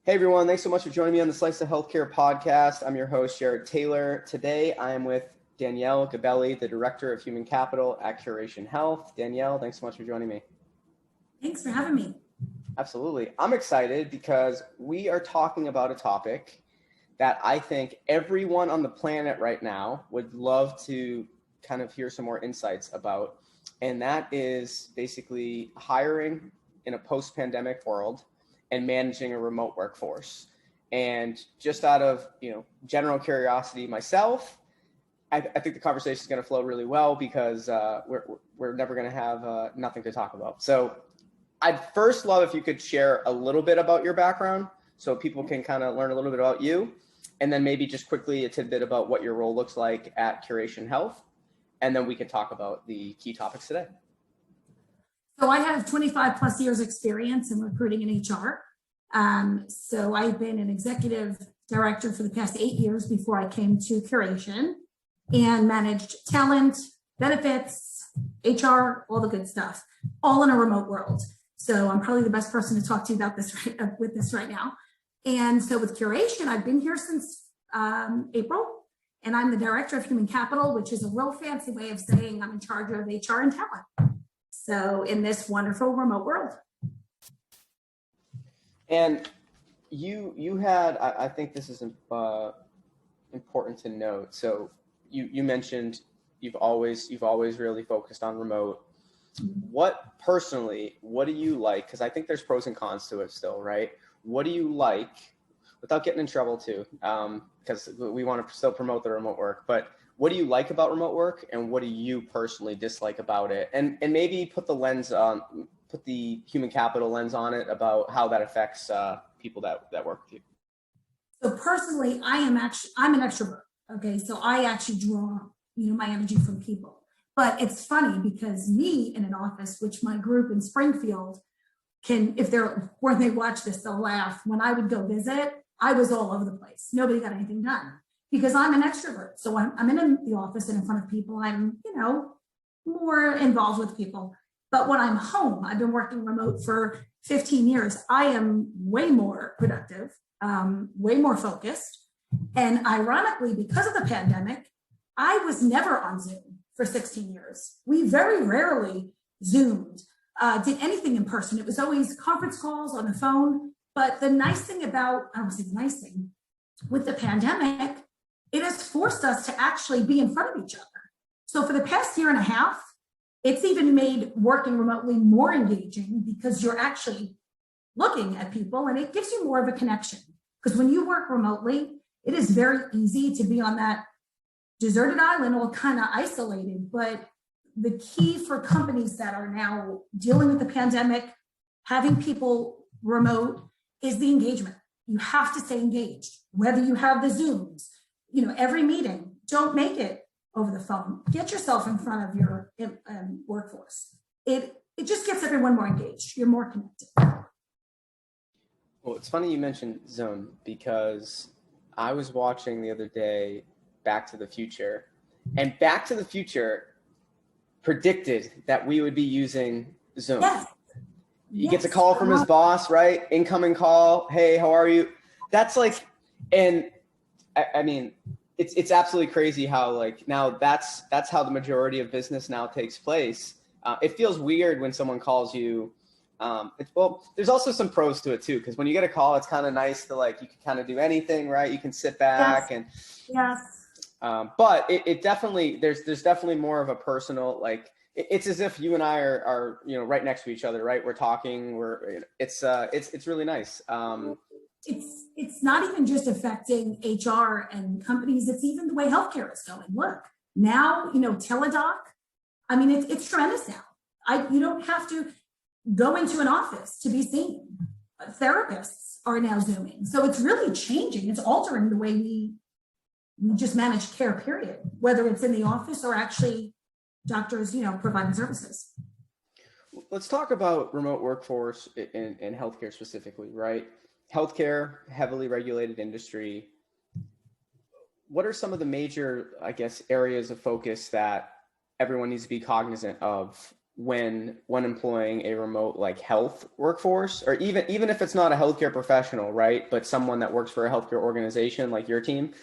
Hey everyone, thanks so much for joining me on the Slice of Healthcare podcast. I'm your host, Jared Taylor. Today I am with Danielle Gabelli, the Director of Human Capital at Curation Health. Danielle, thanks so much for joining me. Thanks for having me. Absolutely. I'm excited because we are talking about a topic that I think everyone on the planet right now would love to kind of hear some more insights about. And that is basically hiring in a post-pandemic world and managing a remote workforce. And just out of general curiosity myself, I think the conversation is going to flow really well because we're never going to have nothing to talk about. So I'd first love if you could share a little bit about your background so people can kind of learn a little bit about you, and then maybe just quickly a tidbit about what your role looks like at Curation Health, and then we can talk about the key topics today. So I have 25 plus years experience in recruiting and HR. So I've been an executive director for the past 8 years before I came to Curation and managed talent, benefits, HR, all the good stuff, all in a remote world. So I'm probably the best person to talk to you about this right now. And so with Curation, I've been here since April, and I'm the Director of Human Capital, which is a real fancy way of saying I'm in charge of HR and talent. So in this wonderful remote world. And you had, I think this is important to note. So you mentioned you've always really focused on remote. What do you like? Because I think there's pros and cons to it still, right? What do you like, without getting in trouble too, because we want to still promote the remote work, but what do you like about remote work, and what do you personally dislike about it? And maybe put the human capital lens on it about how that affects people that work with you. So personally, I'm an extrovert. Okay, so I actually draw my energy from people. But it's funny because me in an office, which my group in Springfield can, when they watch this, they'll laugh. When I would go visit, I was all over the place. Nobody got anything done because I'm an extrovert. So when I'm in the office and in front of people, I'm, more involved with people. But when I'm home, I've been working remote for 15 years. I am way more productive, way more focused. And ironically, because of the pandemic, I was never on Zoom for 16 years. We very rarely Zoomed, did anything in person. It was always conference calls on the phone. But the nice thing about, I don't say the nice thing, with the pandemic, it has forced us to actually be in front of each other. So for the past year and a half, it's even made working remotely more engaging because you're actually looking at people and it gives you more of a connection. Because when you work remotely, it is very easy to be on that deserted island, all kind of isolated. But the key for companies that are now dealing with the pandemic, having people remote, is the engagement. You have to stay engaged, whether you have the Zooms, every meeting. Don't make it over the phone. Get yourself in front of your workforce. It just gets everyone more engaged. You're more connected. Well, it's funny you mentioned Zoom because I was watching the other day Back to the Future, and Back to the Future predicted that we would be using Zoom. Yes. He gets a call from his boss, right? Incoming call. Hey, how are you? That's like, and I mean, it's absolutely crazy how now that's how the majority of business now takes place. It feels weird when someone calls you. There's also some pros to it too, because when you get a call, it's kind of nice to you can kind of do anything, right? You can sit back and but it definitely there's definitely more of a personal it's as if you and I are right next to each other, right? We're talking. It's really nice. It's not even just affecting HR and companies. It's even the way healthcare is going. Look, now, teledoc, I mean, it's tremendous now. You don't have to go into an office to be seen. Therapists are now Zooming. So it's really changing. It's altering the way we just manage care, period, whether it's in the office or actually doctors, providing services. Let's talk about remote workforce in healthcare specifically, right? Healthcare, heavily regulated industry. What are some of the major, areas of focus that everyone needs to be cognizant of when employing a remote like health workforce, or even if it's not a healthcare professional, right, but someone that works for a healthcare organization like your team,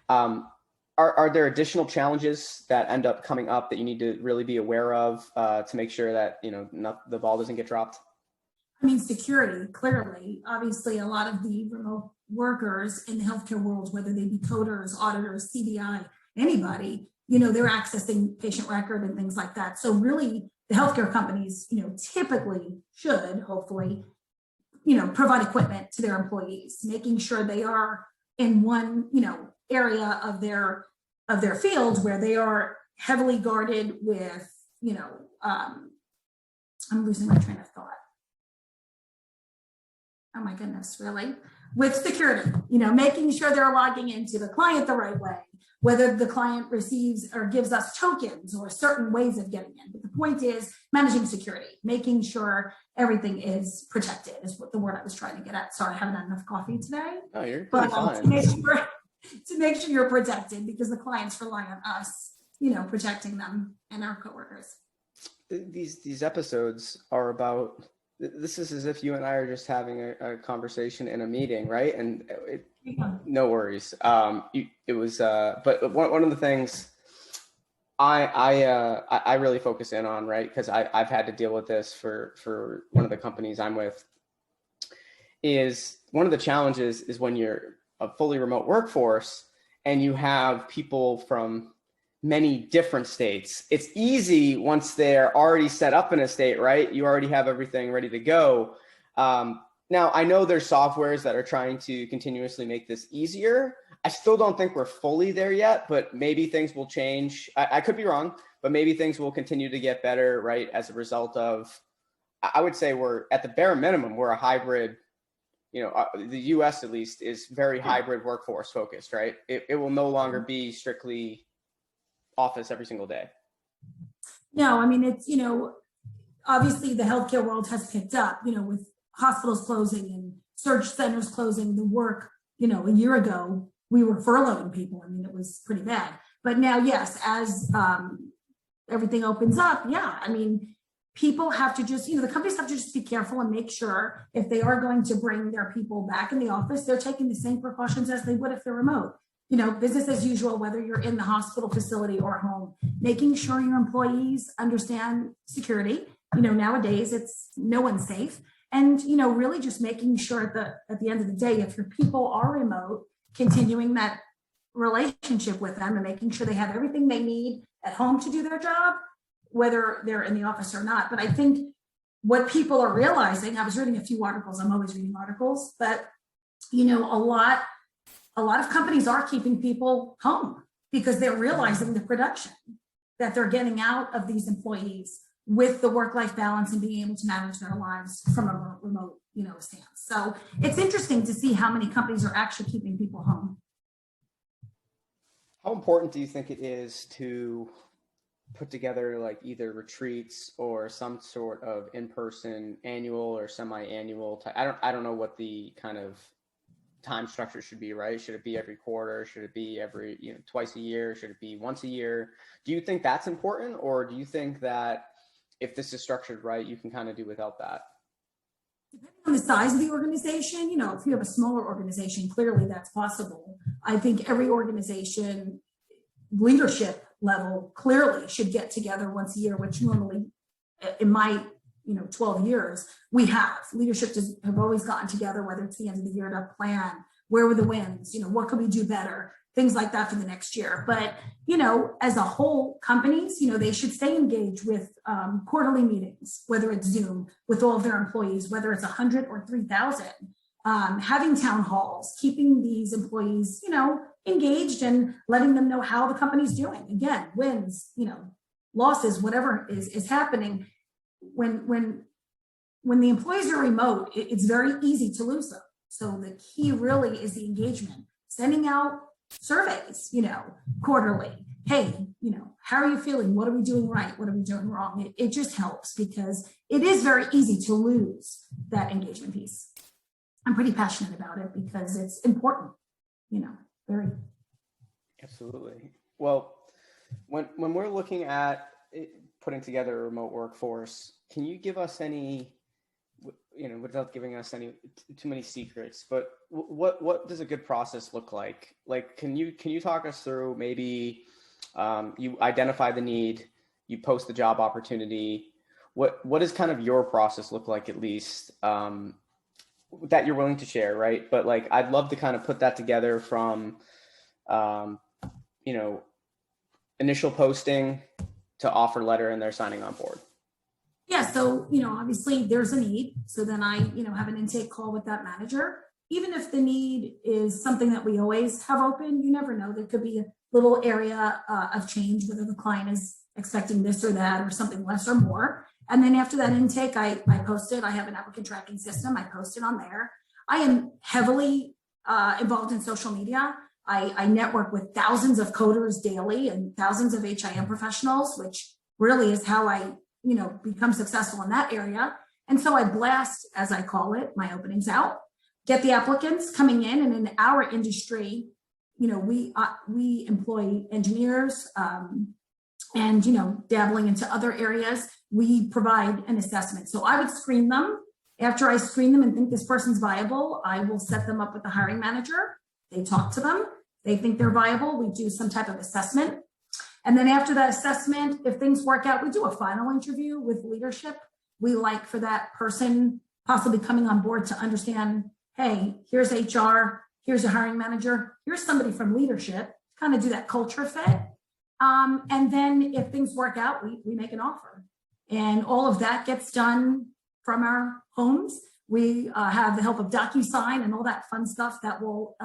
are there additional challenges that end up coming up that you need to really be aware of to make sure that, you know, the ball doesn't get dropped? I mean, security, clearly, obviously, a lot of the remote workers in the healthcare world, whether they be coders, auditors, CDI, anybody, you know, they're accessing patient record and things like that. So really, the healthcare companies, you know, typically should, hopefully, you know, provide equipment to their employees, making sure they are in one, you know, area of their field where they are heavily guarded with, you know, I'm losing my train of thought. Oh my goodness, really? With security, you know, making sure they're logging into the client the right way, whether the client receives or gives us tokens or certain ways of getting in. But the point is managing security, making sure everything is protected is what the word I was trying to get at. Sorry, I haven't had enough coffee today. Oh, you're pretty fine. To make sure you're protected, because the clients rely on us, you know, protecting them and our coworkers. These episodes are about, this is as if you and I are just having a conversation in a meeting, right? And no worries. It was, but one of the things I really focus in on, right? Because I've had to deal with this for one of the companies I'm with. Is one of the challenges is when you're a fully remote workforce and you have people from many different states. It's easy once they're already set up in a state, right? You already have everything ready to go. Now, I know there's softwares that are trying to continuously make this easier. I still don't think we're fully there yet, but maybe things will change. I could be wrong, but maybe things will continue to get better, right? As a result of, I would say we're at the bare minimum, we're a hybrid, you know, the US at least is very hybrid workforce focused, right? It will no longer be strictly office every single day. No, I mean, it's, you know, obviously the healthcare world has picked up, you know, with hospitals closing and surge centers closing, the work, you know, a year ago, we were furloughing people. I mean, it was pretty bad. But now, yes, as everything opens up, yeah, I mean, people have to just, you know, the companies have to just be careful and make sure if they are going to bring their people back in the office, they're taking the same precautions as they would if they're remote. You know, business as usual, whether you're in the hospital facility or home, making sure your employees understand security. You know, nowadays it's no one's safe. And, you know, really just making sure that at the end of the day, if your people are remote, continuing that relationship with them and making sure they have everything they need at home to do their job, whether they're in the office or not. But I think what people are realizing, I was reading a few articles, I'm always reading articles, but, you know, a lot of companies are keeping people home because they're realizing the production that they're getting out of these employees with the work-life balance and being able to manage their lives from a remote, you know, stance. So it's interesting to see how many companies are actually keeping people home. How important do you think it is to put together like either retreats or some sort of in-person annual or semi-annual type? I don't know what the kind of time structure should be, right? Should it be every quarter? Should it be every, you know, twice a year? Should it be once a year? Do you think that's important, or do you think that if this is structured right, you can kind of do without that? Depending on the size of the organization, you know, if you have a smaller organization, clearly that's possible. I think every organization leadership level clearly should get together once a year, which normally in my, you know, 12 years, we have. Leadership have always gotten together, whether it's the end of the year to plan, where were the wins, you know, what could we do better, things like that for the next year. But, you know, as a whole, companies, you know, they should stay engaged with quarterly meetings, whether it's Zoom, with all of their employees, whether it's 100 or 3,000, having town halls, keeping these employees, you know, engaged and letting them know how the company's doing. Again, wins, you know, losses, whatever is happening. When the employees are remote, it's very easy to lose them. So the key really is the engagement, sending out surveys, you know, quarterly. Hey, you know, how are you feeling? What are we doing right? What are we doing wrong? It just helps because it is very easy to lose that engagement piece. I'm pretty passionate about it because it's important, you know, very. Absolutely. Well, when we're looking at putting together a remote workforce, can you give us any, without giving us any too many secrets, but what does a good process look like? Like, can you talk us through maybe you identify the need, you post the job opportunity. What does kind of your process look like, at least that you're willing to share, right? But like, I'd love to kind of put that together from, initial posting to offer letter and they're signing on board. Yeah, so, obviously there's a need. So then I, have an intake call with that manager. Even if the need is something that we always have open, you never know. There could be a little area of change, whether the client is expecting this or that or something less or more. And then after that intake, I post it. I have an applicant tracking system. I post it on there. I am heavily involved in social media. I network with thousands of coders daily and thousands of HIM professionals, which really is how I become successful in that area. And so I blast, as I call it, my openings out, get the applicants coming in. And in our industry, we employ engineers and, dabbling into other areas, we provide an assessment. So I would screen them. After I screen them and think this person's viable, I will set them up with the hiring manager. They talk to them. They think they're viable. We do some type of assessment. And then after that assessment, if things work out, we do a final interview with leadership. We like for that person possibly coming on board to understand, hey, here's HR, here's a hiring manager, here's somebody from leadership, kind of do that culture fit. And then if things work out, we make an offer. And all of that gets done from our homes. We have the help of DocuSign and all that fun stuff that will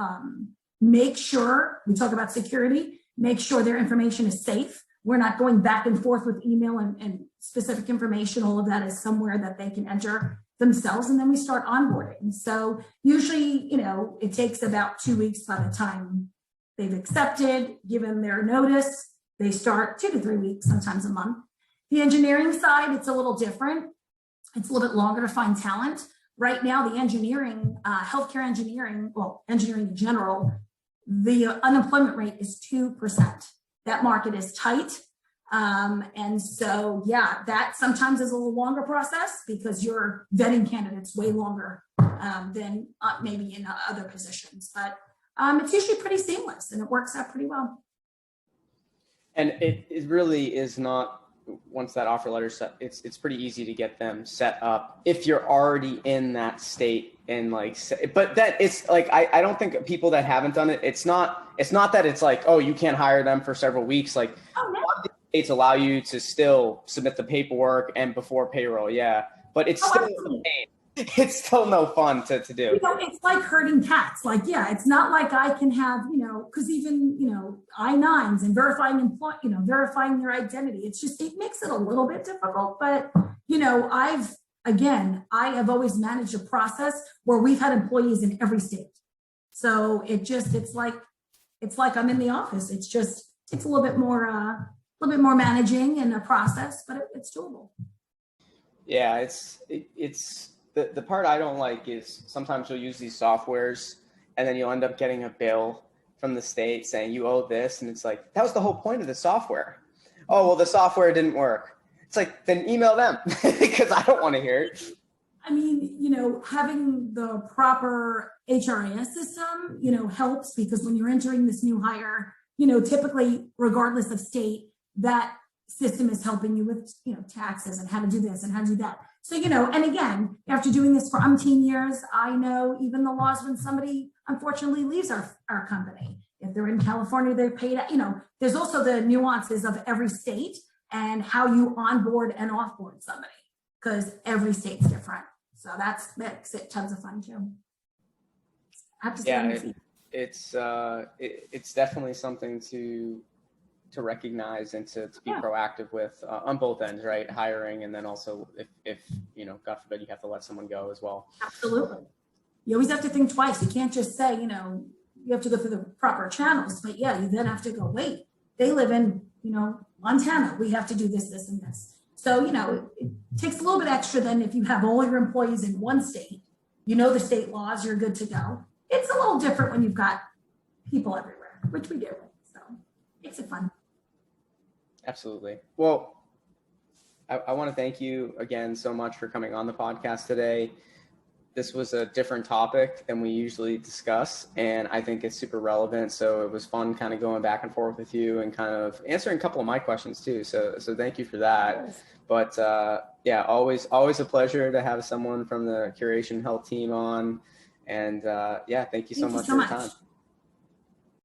make sure, we talk about security, make sure their information is safe. We're not going back and forth with email and specific information. All of that is somewhere that they can enter themselves. And then we start onboarding. So usually, it takes about 2 weeks by the time they've accepted, given their notice. They start 2 to 3 weeks, sometimes a month. The engineering side, it's a little different. It's a little bit longer to find talent. Right now, the engineering, healthcare engineering, well, engineering in general, the unemployment rate is 2%. That market is tight. And so, yeah, that sometimes is a little longer process because you're vetting candidates way longer than maybe in other positions. But it's usually pretty seamless and it works out pretty well. And it really is not, once that offer letter set, it's pretty easy to get them set up if you're already in that state. And like, but that it's like, I don't think people that haven't done it, it's not that it's like, oh, you can't hire them for several weeks. Like, a lot of the states allow you to still submit the paperwork and before payroll. Yeah. But it's still a pain. It's still no fun to do. It's like herding cats. Like, yeah, it's not like I can have, because even, I-9s and verifying verifying their identity. It's just, it makes it a little bit difficult. But, I have always managed a process where we've had employees in every state. So it's like I'm in the office. It's a little bit more managing and a process, but it's doable. Yeah, it's the part I don't like is sometimes you'll use these softwares and then you'll end up getting a bill from the state saying you owe this. And it's like, that was the whole point of the software. Oh, well, the software didn't work. It's like, then email them because I don't want to hear it. I mean, having the proper HRIS system, helps because when you're entering this new hire, typically regardless of state, that system is helping you with, taxes and how to do this and how to do that. So, and again, after doing this for umpteen years, I know even the laws when somebody unfortunately leaves our company. If they're in California, they're paid, there's also the nuances of every state and how you onboard and offboard somebody because every state's different. So that makes it tons of fun too. I have to say, it's definitely something to recognize and to be proactive with on both ends, right? Hiring, and then also if God forbid you have to let someone go as well. Absolutely. You always have to think twice. You can't just say, you have to go through the proper channels, but yeah, you then have to go, wait, they live in, Montana. We have to do this, this, and this. So, it takes a little bit extra than if you have all your employees in one state, the state laws, you're good to go. It's a little different when you've got people everywhere, which we do. So makes it fun. Absolutely. Well, I want to thank you again so much for coming on the podcast today. This was a different topic than we usually discuss, and I think it's super relevant. So it was fun kind of going back and forth with you and kind of answering a couple of my questions too. So thank you for that. But yeah, always a pleasure to have someone from the Curation Health team on. And yeah, thank you so much for your time.